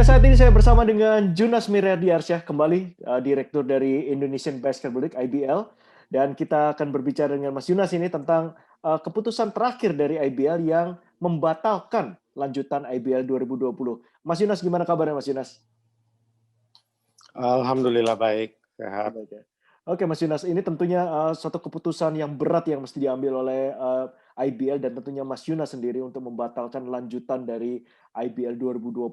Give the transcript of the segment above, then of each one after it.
saat ini saya bersama dengan Junas Miryardiarsyah kembali, Direktur dari Indonesian Basketball League (IBL). Dan kita akan berbicara dengan Mas Junas ini tentang keputusan terakhir dari IBL yang membatalkan lanjutan IBL 2020. Mas Junas, gimana kabarnya Mas Junas? Alhamdulillah baik, sehat. Baik ya. Oke Mas Junas, ini tentunya suatu keputusan yang berat yang mesti diambil oleh IBL dan tentunya Mas Junas sendiri untuk membatalkan lanjutan dari IBL 2020.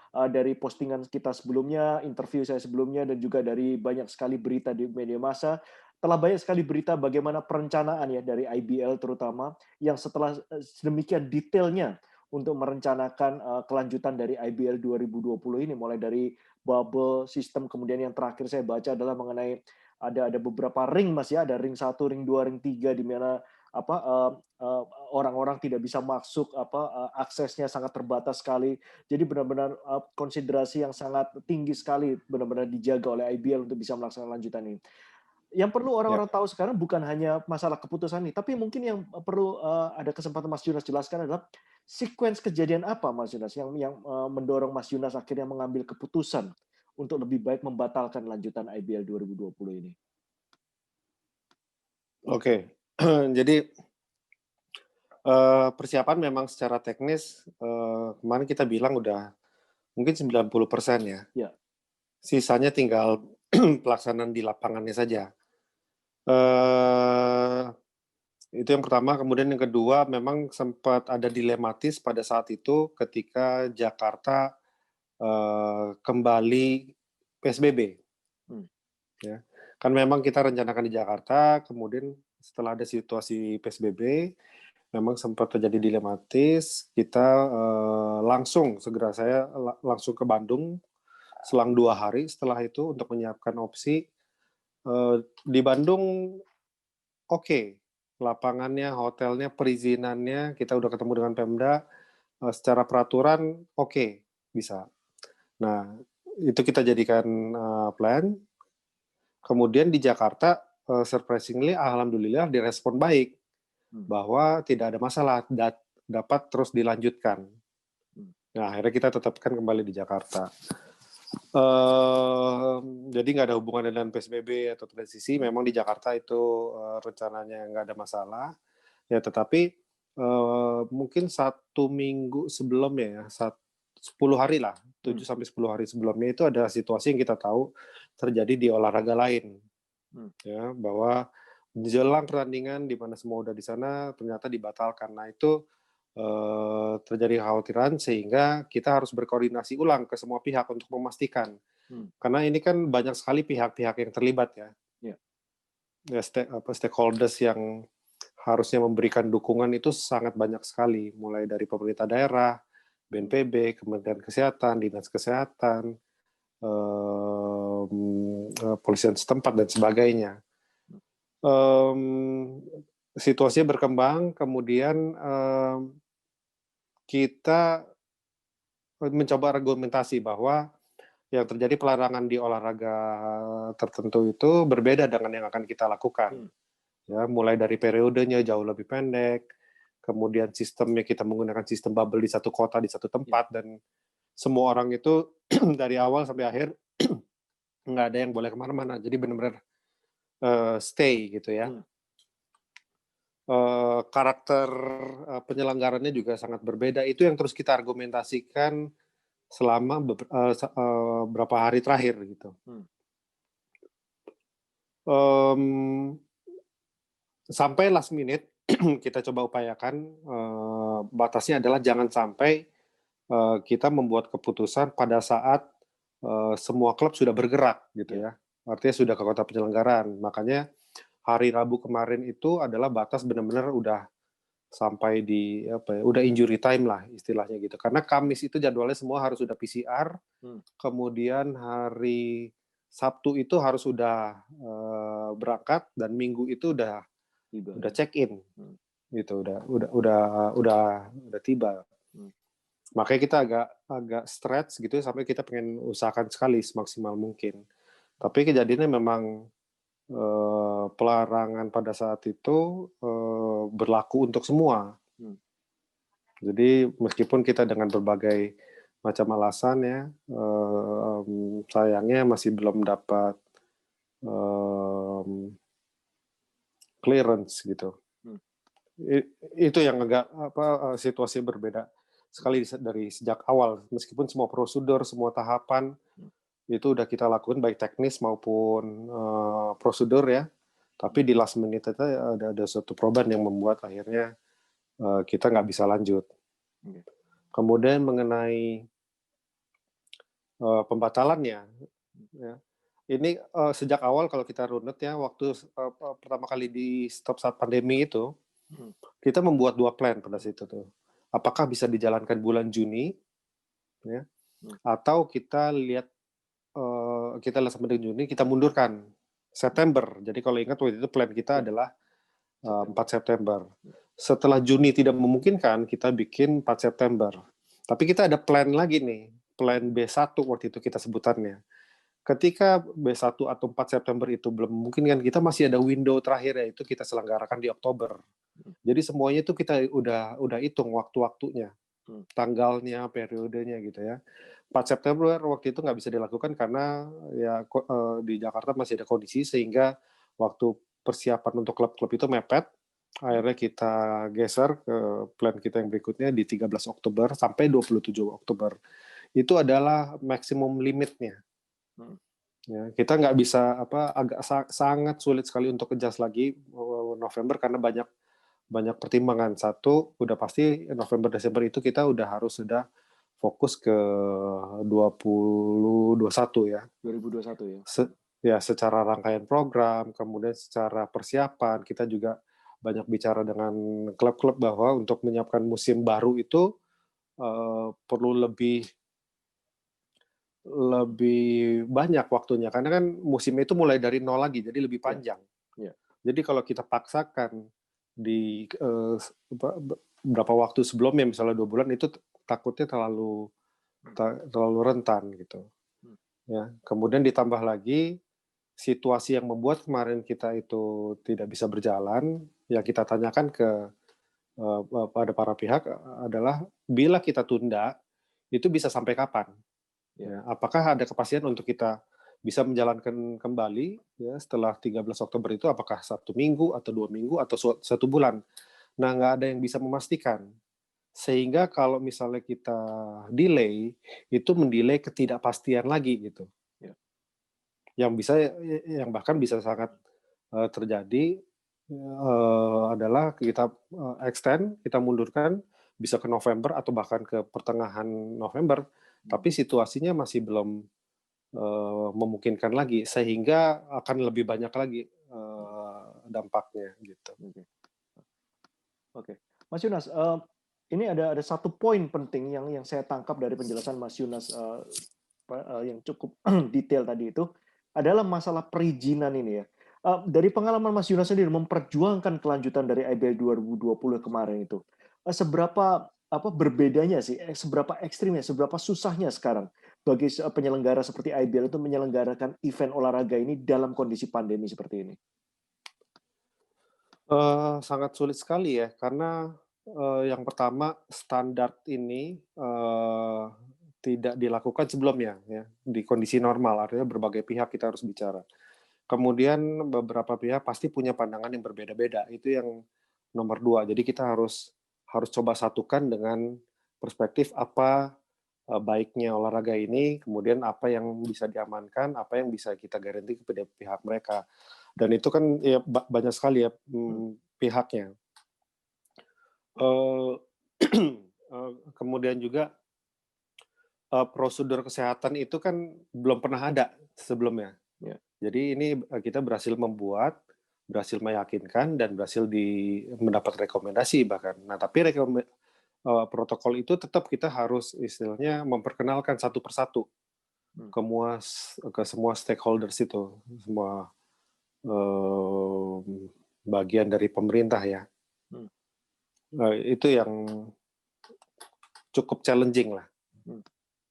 Dari postingan kita sebelumnya, interview saya sebelumnya, dan juga dari banyak sekali berita di media massa, telah banyak sekali berita bagaimana perencanaan ya dari IBL terutama yang setelah sedemikian detailnya untuk merencanakan kelanjutan dari IBL 2020 ini, mulai dari bubble sistem, kemudian yang terakhir saya baca adalah mengenai ada beberapa ring Mas ya, ada ring 1, ring 2, ring 3 di mana orang-orang tidak bisa masuk, aksesnya sangat terbatas sekali. Jadi benar-benar konsiderasi yang sangat tinggi sekali benar-benar dijaga oleh IBL untuk bisa melaksanakan lanjutan ini. Yang perlu Ya. orang-orang tahu sekarang bukan hanya masalah keputusan ini, tapi mungkin yang perlu ada kesempatan Mas Junas jelaskan adalah sequence kejadian apa Mas Junas yang mendorong Mas Junas akhirnya mengambil keputusan untuk lebih baik membatalkan lanjutan IBL 2020 ini. Oke, jadi persiapan memang secara teknis kemarin kita bilang udah mungkin 90% ya. Ya. Sisanya tinggal pelaksanaan di lapangannya saja. Itu yang pertama. Kemudian yang kedua, memang sempat ada dilematis pada saat itu ketika Jakarta kembali PSBB. Ya. Kan memang kita rencanakan di Jakarta, kemudian setelah ada situasi PSBB, memang sempat terjadi dilematis. Kita saya langsung ke Bandung selang 2 hari setelah itu untuk menyiapkan opsi. Di Bandung oke, lapangannya, hotelnya, perizinannya, kita udah ketemu dengan Pemda, secara peraturan oke, bisa. Nah, itu kita jadikan plan. Kemudian di Jakarta, surprisingly, alhamdulillah direspon baik, bahwa tidak ada masalah, dapat terus dilanjutkan. Nah, akhirnya kita tetapkan kembali di Jakarta. Jadi nggak ada hubungan dengan PSBB atau transisi, memang di Jakarta itu rencananya nggak ada masalah. Ya, tetapi mungkin 1 minggu sebelumnya ya, 10 hari lah, 7-10 hari sebelumnya itu ada situasi yang kita tahu terjadi di olahraga lain. Ya, bahwa jelang pertandingan di mana semua udah di sana ternyata dibatalkan. Nah, itu terjadi kekhawatiran sehingga kita harus berkoordinasi ulang ke semua pihak untuk memastikan. Karena ini kan banyak sekali pihak-pihak yang terlibat ya. Ya, stakeholders yang harusnya memberikan dukungan itu sangat banyak sekali, mulai dari pemerintah daerah, BNPB, Kementerian Kesehatan, Dinas Kesehatan, polisian setempat dan sebagainya. Situasinya berkembang, kemudian kita mencoba argumentasi bahwa yang terjadi pelarangan di olahraga tertentu itu berbeda dengan yang akan kita lakukan. Ya, mulai dari periodenya jauh lebih pendek, kemudian sistemnya kita menggunakan sistem bubble di satu kota, di satu tempat, dan semua orang itu dari awal sampai akhir nggak ada yang boleh kemana-mana. Jadi benar-benar stay gitu ya. Karakter penyelenggarannya juga sangat berbeda. Itu yang terus kita argumentasikan selama beberapa hari terakhir gitu. Sampai last minute kita coba upayakan, batasnya adalah jangan sampai kita membuat keputusan pada saat semua klub sudah bergerak gitu ya. Artinya sudah ke kota penyelenggaraan. Makanya hari Rabu kemarin itu adalah batas benar-benar udah sampai di udah injury time lah istilahnya gitu. Karena Kamis itu jadwalnya semua harus sudah PCR, kemudian hari Sabtu itu harus sudah berangkat, dan Minggu itu udah check in gitu, udah tiba. Makanya kita agak stretch gitu sampai kita pengen usahakan sekali semaksimal mungkin. Tapi kejadiannya memang pelarangan pada saat itu berlaku untuk semua. Jadi meskipun kita dengan berbagai macam alasan ya. Sayangnya masih belum dapat clearance gitu. Hmm. Itu yang agak situasi berbeda sekali dari sejak awal. Meskipun semua prosedur, semua tahapan itu udah kita lakukan baik teknis maupun prosedur ya. Tapi di last minute itu ada suatu perubahan yang membuat akhirnya kita nggak bisa lanjut. Kemudian mengenai pembatalannya, ya. Ini sejak awal kalau kita runut ya, waktu pertama kali di stop saat pandemi itu, kita membuat 2 plan pada situ tuh. Apakah bisa dijalankan bulan Juni, ya, atau kita lihat sampai Juni, kita mundurkan September. Jadi kalau ingat waktu itu plan kita adalah 4 September. Setelah Juni tidak memungkinkan, kita bikin 4 September. Tapi kita ada plan lagi nih, plan B1 waktu itu kita sebutannya. Ketika B1 atau 4 September itu belum memungkinkan, kita masih ada window terakhir, yaitu kita selenggarakan di Oktober. Jadi semuanya itu kita udah hitung waktu-waktunya, tanggalnya, periodenya gitu ya. 4 September waktu itu nggak bisa dilakukan karena ya di Jakarta masih ada kondisi sehingga waktu persiapan untuk klub-klub itu mepet. Akhirnya kita geser ke plan kita yang berikutnya di 13 Oktober sampai 27 Oktober. Itu adalah maksimum limitnya. Ya, kita nggak bisa sangat sulit sekali untuk adjust lagi November karena banyak pertimbangan. Satu, udah pasti November Desember itu kita sudah fokus ke 2021 ya. 2021 ya. Secara rangkaian program, kemudian secara persiapan, kita juga banyak bicara dengan klub-klub bahwa untuk menyiapkan musim baru itu perlu lebih banyak waktunya, karena kan musimnya itu mulai dari nol lagi, jadi lebih panjang. Jadi kalau kita paksakan di beberapa waktu sebelumnya, misalnya 2 bulan, itu takutnya terlalu rentan gitu. Ya, kemudian ditambah lagi situasi yang membuat kemarin kita itu tidak bisa berjalan, yang kita tanyakan pada para pihak adalah bila kita tunda, itu bisa sampai kapan? Ya, apakah ada kepastian untuk kita bisa menjalankan kembali ya setelah 13 Oktober itu, apakah 1 minggu atau 2 minggu atau 1 bulan? Nah, nggak ada yang bisa memastikan. Sehingga kalau misalnya kita delay, itu mendelay ketidakpastian lagi gitu. Yang bahkan bisa sangat terjadi adalah kita extend, kita mundurkan bisa ke November atau bahkan ke pertengahan November, tapi situasinya masih belum memungkinkan lagi, sehingga akan lebih banyak lagi dampaknya gitu. Oke. Mas Yunas, ini ada satu poin penting yang saya tangkap dari penjelasan Mas Yunas yang cukup detail tadi itu adalah masalah perizinan ini ya. Dari pengalaman Mas Yunas sendiri memperjuangkan kelanjutan dari IBL 2020 kemarin itu, seberapa berbedanya sih, seberapa ekstrimnya, seberapa susahnya sekarang bagi penyelenggara seperti IBL itu menyelenggarakan event olahraga ini dalam kondisi pandemi seperti ini? Sangat sulit sekali ya, karena yang pertama standar ini tidak dilakukan sebelumnya ya, di kondisi normal, artinya berbagai pihak kita harus bicara. Kemudian beberapa pihak pasti punya pandangan yang berbeda-beda, itu yang nomor 2. Jadi kita harus coba satukan dengan perspektif apa baiknya olahraga ini, kemudian apa yang bisa diamankan, apa yang bisa kita garansi kepada pihak mereka. Dan itu kan ya banyak sekali ya pihaknya. Kemudian juga prosedur kesehatan itu kan belum pernah ada sebelumnya. Jadi ini kita berhasil membuat, berhasil meyakinkan, dan berhasil mendapat rekomendasi bahkan. Nah, tapi protokol itu tetap kita harus istilahnya memperkenalkan satu persatu ke semua stakeholders itu, semua bagian dari pemerintah ya. Itu yang cukup challenging lah.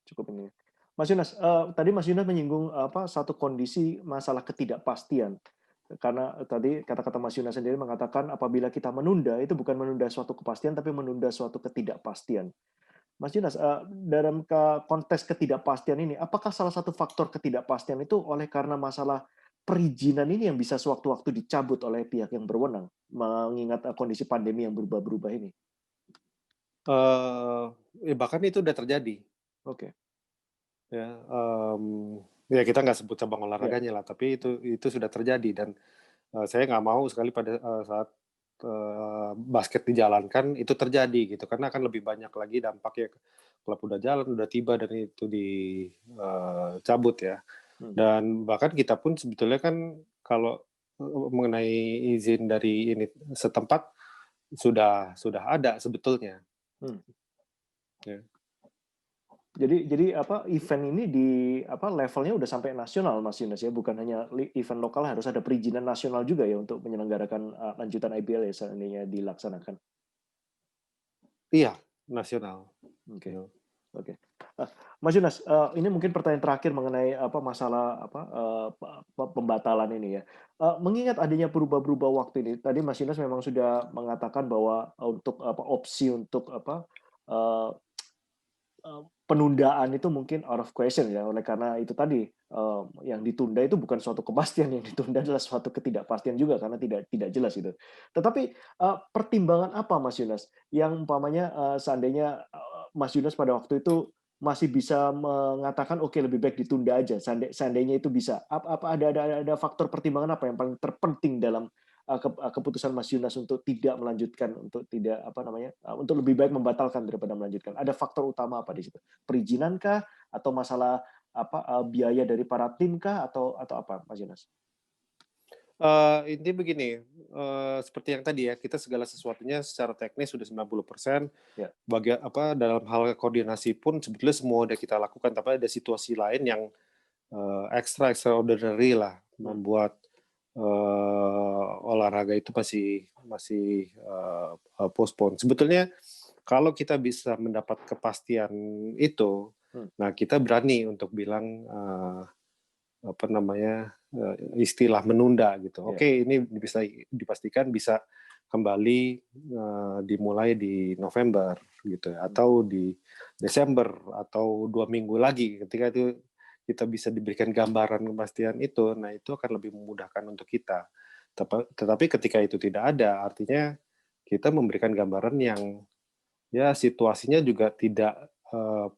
Cukup ini. Mas Yunas, tadi Mas Yunas menyinggung satu kondisi masalah ketidakpastian. Karena tadi kata-kata Mas Yunas sendiri mengatakan apabila kita menunda, itu bukan menunda suatu kepastian, tapi menunda suatu ketidakpastian. Mas Yunas, dalam konteks ketidakpastian ini, apakah salah satu faktor ketidakpastian itu oleh karena masalah perizinan ini yang bisa sewaktu-waktu dicabut oleh pihak yang berwenang, mengingat kondisi pandemi yang berubah-berubah ini? Eee, ya bahkan itu udah terjadi, Oke, ya, ya kita nggak sebut cabang ya, olahraganya lah, tapi itu sudah terjadi dan, saya nggak mau sekali pada, saat, basket dijalankan itu terjadi gitu, karena akan lebih banyak lagi dampaknya klub udah jalan, udah tiba dan itu cabut ya. mhm, Dan bahkan kita pun sebetulnya kan kalau, mengenai izin dari ini setempat sudah ada sebetulnya, mmm. ya. Jadi apa, event ini di apa, levelnya udah sampai nasional Mas Yunas ya, bukan hanya event lokal, harus ada perizinan nasional juga ya untuk menyelenggarakan, lanjutan IBL ya seandainya dilaksanakan? Iya, nasional, Oke. ya. Oke. Mas Yunas, ini mungkin pertanyaan terakhir mengenai apa, masalah apa, pembatalan ini ya. Mengingat adanya berubah-berubah waktu ini, tadi Mas Yunas memang sudah mengatakan bahwa untuk apa, opsi untuk apa, eee penundaan itu mungkin out of question ya, oleh karena itu tadi, yang ditunda itu bukan suatu kepastian, yang ditunda adalah suatu ketidakpastian juga karena tidak jelas gitu. Tetapi, pertimbangan apa Mas Yunas, yang umpamanya, seandainya, Mas Yunas pada waktu itu masih bisa mengatakan, "Oke, lebih baik ditunda aja," seandainya itu bisa. Apa ada faktor pertimbangan apa yang paling terpenting dalam, keputusan Mas Yunas untuk tidak melanjutkan, untuk tidak apa namanya, untuk lebih baik membatalkan daripada melanjutkan? Ada faktor utama apa di situ? Perizinan atau masalah apa, biaya dari para tim atau apa Mas Yunas? Intinya begini, seperti yang tadi ya, kita segala sesuatunya secara teknis sudah 90%, Ya, dalam hal koordinasi pun sebetulnya semua udah kita lakukan, tapi ada situasi lain yang, extraordinary lah, mmm, membuat, olahraga itu masih masih, eee eee, postpone. Sebetulnya kalau kita bisa mendapat kepastian itu, mmm, nah kita berani untuk bilang, apa namanya, istilah menunda gitu. iya, Oke, ini bisa dipastikan bisa kembali, dimulai di November gitu ya, mmm, atau di Desember atau 2 minggu lagi ketika itu kita bisa diberikan gambaran kepastian itu, nah itu akan lebih memudahkan untuk kita. Tetapi ketika itu tidak ada, artinya kita memberikan gambaran yang ya situasinya juga tidak,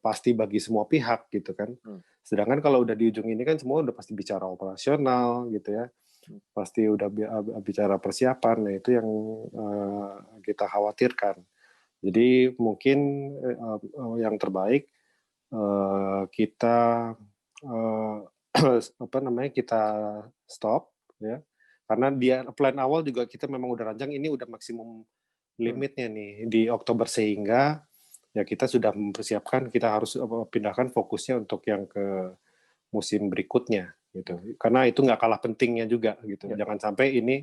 pasti bagi semua pihak gitu kan. mmm, Sedangkan kalau udah di ujung ini kan semua udah pasti bicara operasional gitu ya, mmm, pasti udah bicara persiapan, nah itu yang, kita khawatirkan. Jadi mungkin, yang terbaik, kita, eee, apa namanya, kita stop ya, karena dia plan awal juga kita memang udah rancang ini udah maksimum mmm, limitnya nih di Oktober sehingga ya kita sudah mempersiapkan kita harus, pindahkan fokusnya untuk yang ke musim berikutnya gitu. Karena itu nggak kalah pentingnya juga gitu. iya, Jangan sampai ini,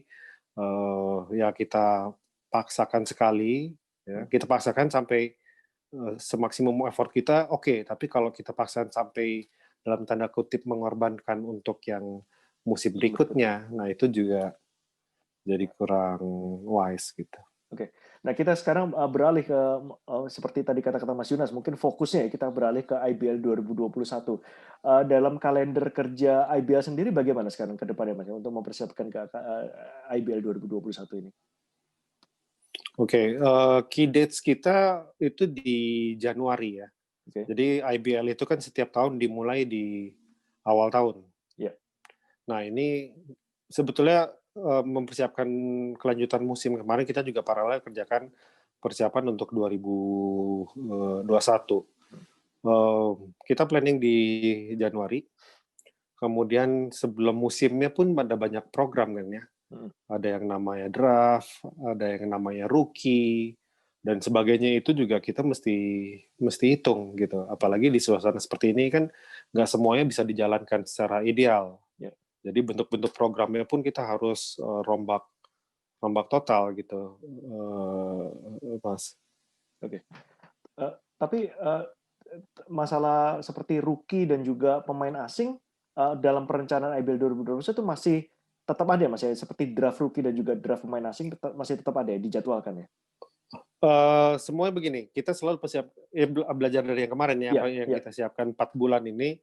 ya kita paksakan sekali ya, mmm, kita paksakan sampai, semaksimum effort kita oke, tapi kalau kita paksakan sampai dalam tanda kutip "mengorbankan" untuk yang musim musim berikutnya. berikutnya, nah itu juga jadi kurang wise gitu. Oke. Nah, kita sekarang, beralih ke, seperti tadi kata-kata Mas Yunas, mungkin fokusnya ya kita beralih ke IBL 2021. Dalam kalender kerja IBL sendiri bagaimana sekarang ke depannya, Mas, untuk mempersiapkan IBL 2021 ini? Oke, key dates kita itu di Januari ya. Oke. Jadi IBL itu kan setiap tahun dimulai di awal tahun. Ya. Nah ini sebetulnya, mempersiapkan kelanjutan musim kemarin kita juga paralel kerjakan persiapan untuk 2021. Mmm, Kita planning di Januari, kemudian sebelum musimnya pun ada banyak program kan ya. mhm. Ada yang namanya draft, ada yang namanya rookie, dan sebagainya itu juga kita mesti mesti hitung gitu. Apalagi di suasana seperti ini kan nggak semuanya bisa dijalankan secara ideal. Ya, Jadi bentuk-bentuk programnya pun kita harus, rombak rombak total gitu, Mas. oke. Tapi, masalah seperti rookie dan juga pemain asing, dalam perencanaan IBL 2021 itu masih tetap ada ya, Mas, ya? Seperti draft rookie dan juga draft pemain asing masih tetap ada ya, dijadwalkan ya? Semuanya begini, kita selalu belajar dari yang kemarin ya, Iya, apa yang iya, kita siapkan 4 bulan ini,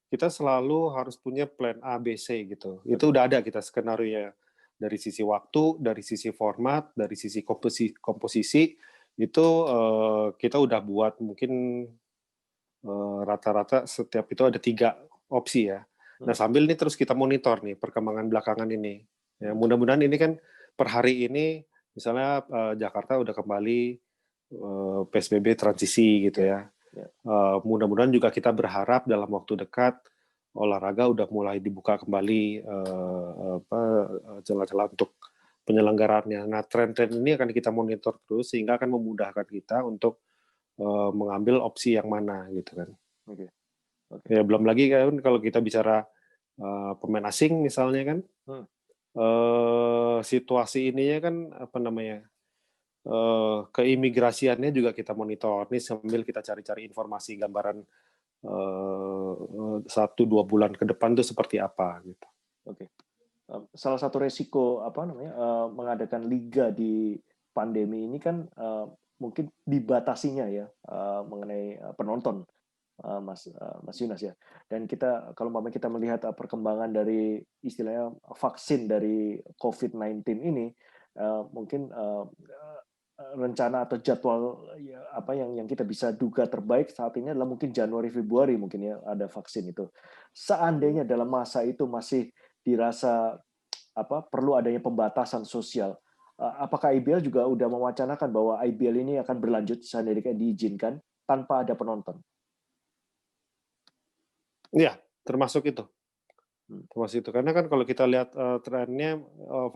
kita selalu harus punya plan A, B, C gitu. Itu oke, udah ada kita skenario-nya. Dari sisi waktu, dari sisi format, dari sisi komposisi, itu, kita udah buat mungkin, rata-rata setiap itu ada 3 opsi ya. Nah, mhm, sambil ini terus kita monitor nih perkembangan belakangan ini. Ya, mhm, mudah-mudahan ini kan per hari ini misalnya, Jakarta udah kembali, PSBB transisi gitu iya, ya. iya, Mudah-mudahan juga kita berharap dalam waktu dekat olahraga udah mulai dibuka kembali, celah-celah untuk penyelenggaraannya. Nah, tren-tren ini akan kita monitor terus sehingga akan memudahkan kita untuk, mengambil opsi yang mana gitu kan. oke, oke, Ya belum lagi kan kalau kita bicara, pemain asing misalnya kan, mhm, situasi ininya kan apa namanya, keimigrasiannya juga kita monitor nih sambil kita cari-cari informasi gambaran, 1, 2 bulan ke depan tuh seperti apa gitu. oke. Salah satu resiko apa namanya, mengadakan liga di pandemi ini kan, mungkin dibatasinya ya, mengenai, penonton, Mas Yunas ya. Dan kita kalau umpamanya kita melihat, perkembangan dari istilahnya vaksin dari COVID-19 ini, mungkin, rencana atau jadwal ya apa yang kita bisa duga terbaik saat ini adalah mungkin Januari, Februari mungkin ya ada vaksin itu. Seandainya dalam masa itu masih dirasa apa, perlu adanya pembatasan sosial. Apakah IBL juga udah mewacanakan bahwa IBL ini akan berlanjut seandainya diizinkan tanpa ada penonton? Iya, termasuk itu Hmm, termasuk itu. Karena kan kalau kita lihat, trennya,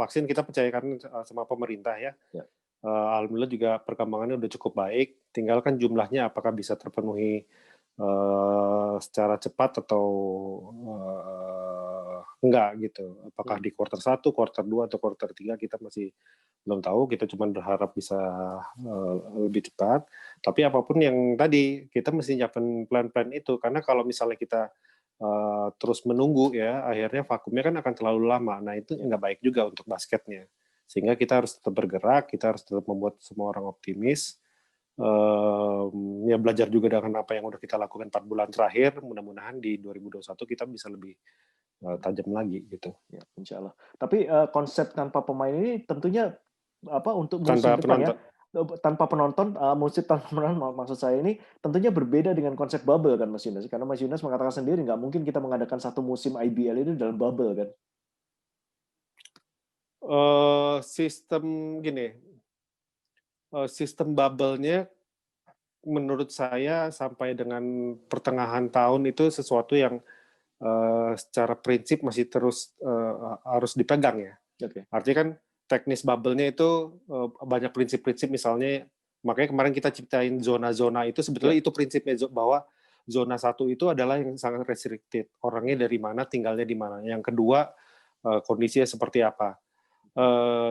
vaksin kita percayakan, sama pemerintah ya. ya, Alhamdulillah juga perkembangannya udah cukup baik, tinggal kan jumlahnya apakah bisa terpenuhi, secara cepat atau, enggak gitu. Apakah hmm, di kuartal 1, kuartal 2, atau kuartal 3 kita masih belum tahu, kita cuma berharap bisa, lebih cepat. Tapi apapun yang tadi, kita mesti nyiapin plan-plan itu, karena kalau misalnya kita, terus menunggu ya, akhirnya vakumnya kan akan terlalu lama. Nah itu ya, nggak baik juga untuk basketnya. Sehingga kita harus tetap bergerak, kita harus tetap membuat semua orang optimis, ya belajar juga dengan apa yang udah kita lakukan 4 bulan terakhir, mudah-mudahan di 2021 kita bisa lebih, tajam lagi gitu. ya, insya Allah. Tapi konsep tanpa pemain ini tentunya apa untuk Tanpa musim depan ya, penonton. tanpa penonton, musim tanpa penonton maksud saya ini tentunya berbeda dengan konsep bubble kan Mas Yunus. Karena Mas Yunus mengatakan sendiri nggak mungkin kita mengadakan satu musim IBL itu dalam bubble kan. Sistem gini, sistem bubble-nya menurut saya sampai dengan pertengahan tahun itu sesuatu yang, secara prinsip masih terus, harus dipegang ya. Oke. Artinya kan teknis bubble-nya itu, banyak prinsip-prinsip misalnya makanya kemarin kita ciptain zona-zona itu Ya. sebetulnya itu prinsipnya bahwa zona 1 itu adalah yang sangat restricted, orangnya dari mana, tinggalnya di mana. Yang kedua, kondisinya seperti apa.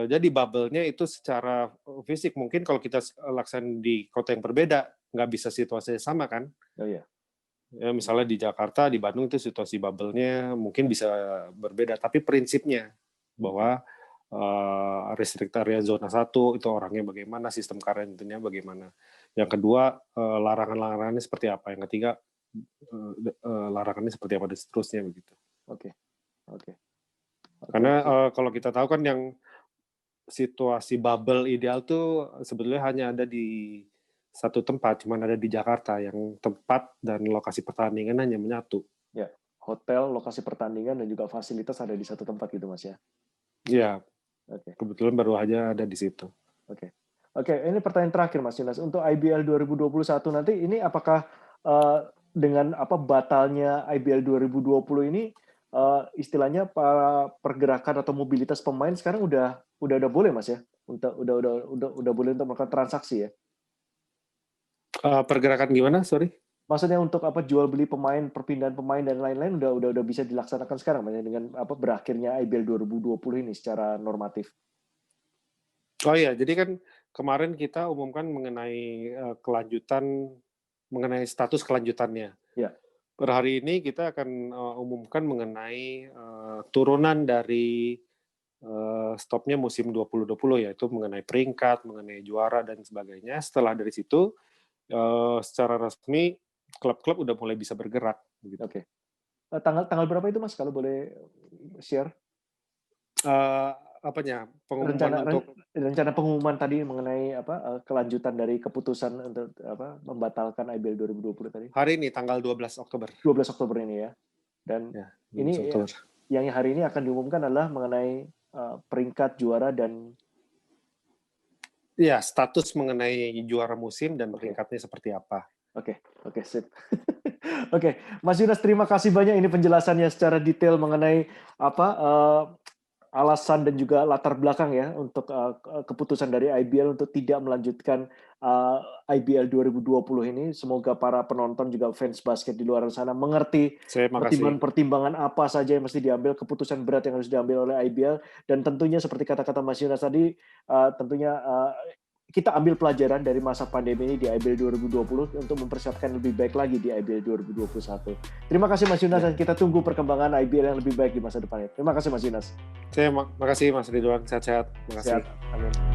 Jadi bubble-nya itu secara, fisik mungkin kalau kita laksanain di kota yang berbeda, nggak bisa situasinya sama kan. Oh iya. Ya misalnya di Jakarta, di Bandung itu situasi bubble-nya mungkin bisa berbeda, tapi prinsipnya Mhm. bahwa, restrict area zona 1 itu orangnya bagaimana, sistem karantinanya bagaimana. Yang kedua, larangan-larangannya seperti apa, yang ketiga, larangannya seperti apa dan seterusnya begitu. Oke, oke, oke, Karena, oke. kalau kita tahu kan yang situasi bubble ideal tuh sebetulnya hanya ada di satu tempat, cuman ada di Jakarta yang tempat dan lokasi pertandingan hanya menyatu. Ya, hotel, lokasi pertandingan dan juga fasilitas ada di satu tempat gitu, Mas, ya? Iya, Oke, kebetulan baru aja ada di situ. oke. Oke, ini pertanyaan terakhir, Mas Yunas. Untuk IBL 2021 nanti ini apakah, dengan apa, batalnya IBL 2020 ini, istilahnya pergerakan atau mobilitas pemain sekarang udah boleh, Mas, ya? Udah boleh untuk melakukan transaksi ya? Pergerakan gimana, sorry? Maksudnya untuk apa, jual beli pemain, perpindahan pemain dan lain-lain udah bisa dilaksanakan sekarang, Mas, ya, dengan apa, berakhirnya IBL 2020 ini secara normatif? Oh iya, jadi kan kemarin kita umumkan mengenai, mengenai status kelanjutannya. Ya, Per hari ini kita akan, umumkan mengenai, turunan dari stopnya musim 2020, yaitu mengenai peringkat, mengenai juara dan sebagainya. Setelah dari situ, secara resmi klub-klub udah mulai bisa bergerak gitu. Oke. Tanggal berapa itu Mas kalau boleh share? Apanya? Pengumuman untuk Rencana pengumuman tadi mengenai kelanjutan dari keputusan untuk membatalkan IBL 2020 tadi? hari ini tanggal 12 Oktober. 12 Oktober ini ya. Dan Ya, ini Oktober. yang hari ini akan diumumkan adalah mengenai peringkat juara dan ya, status mengenai juara musim dan peringkatnya seperti apa. Oke, sip. Oke, Mas Yunas, terima kasih banyak ini penjelasannya secara detail mengenai alasan dan juga latar belakang ya untuk keputusan dari IBL untuk tidak melanjutkan IBL 2020 ini. Semoga para penonton juga fans basket di luar sana mengerti pertimbangan apa saja yang mesti diambil, keputusan berat yang harus diambil oleh IBL, dan tentunya seperti kata-kata Mas Yunas tadi, tentunya kita ambil pelajaran dari masa pandemi ini di IBL 2020 untuk mempersiapkan lebih baik lagi di IBL 2021. Terima kasih Mas Yunas, dan kita tunggu perkembangan IBL yang lebih baik di masa depannya. Terima kasih Mas Yunas. Terima kasih Mas Ridwan, sehat-sehat. Terima kasih. Sehat. Amin.